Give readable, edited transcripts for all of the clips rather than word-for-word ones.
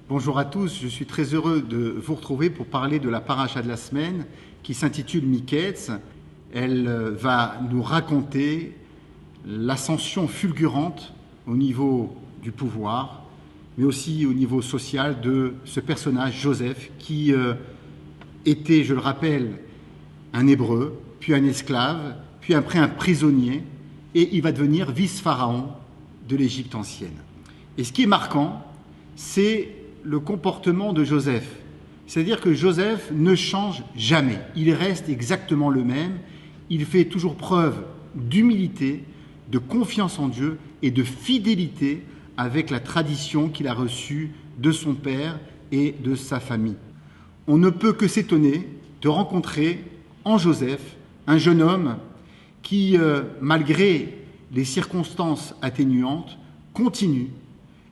Bonjour à tous, je suis très heureux de vous retrouver pour parler de la paracha de la semaine qui s'intitule Miketz. Elle va nous raconter l'ascension fulgurante au niveau du pouvoir, mais aussi au niveau social de ce personnage, Joseph, qui était, je le rappelle, un Hébreu, puis un esclave, puis après un prisonnier, et il va devenir vice-pharaon de l'Égypte ancienne. Et ce qui est marquant, c'est le comportement de Joseph. C'est-à-dire que Joseph ne change jamais. Il reste exactement le même. Il fait toujours preuve d'humilité, de confiance en Dieu et de fidélité avec la tradition qu'il a reçue de son père et de sa famille. On ne peut que s'étonner de rencontrer en Joseph un jeune homme qui, malgré les circonstances atténuantes, continue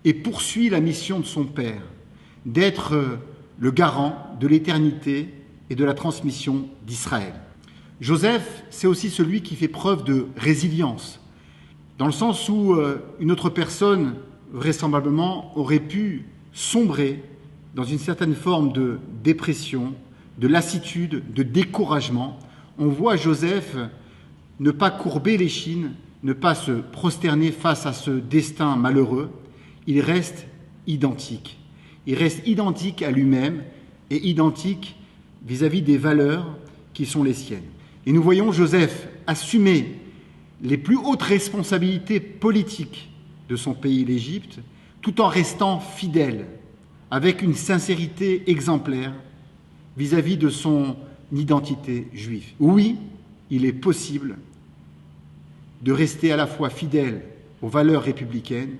et poursuit la mission de son père, d'être le garant de l'éternité et de la transmission d'Israël. Joseph, c'est aussi celui qui fait preuve de résilience, dans le sens où une autre personne, vraisemblablement, aurait pu sombrer dans une certaine forme de dépression, de lassitude, de découragement. On voit Joseph ne pas courber l'échine, ne pas se prosterner face à ce destin malheureux. Il reste identique. Il reste identique à lui-même et identique vis-à-vis des valeurs qui sont les siennes. Et nous voyons Joseph assumer les plus hautes responsabilités politiques de son pays, l'Égypte, tout en restant fidèle, avec une sincérité exemplaire vis-à-vis de son identité juive. Oui, il est possible de rester à la fois fidèle aux valeurs républicaines,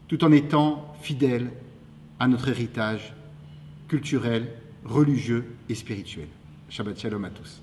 tout en étant fidèle à notre héritage culturel, religieux et spirituel. Shabbat Shalom à tous.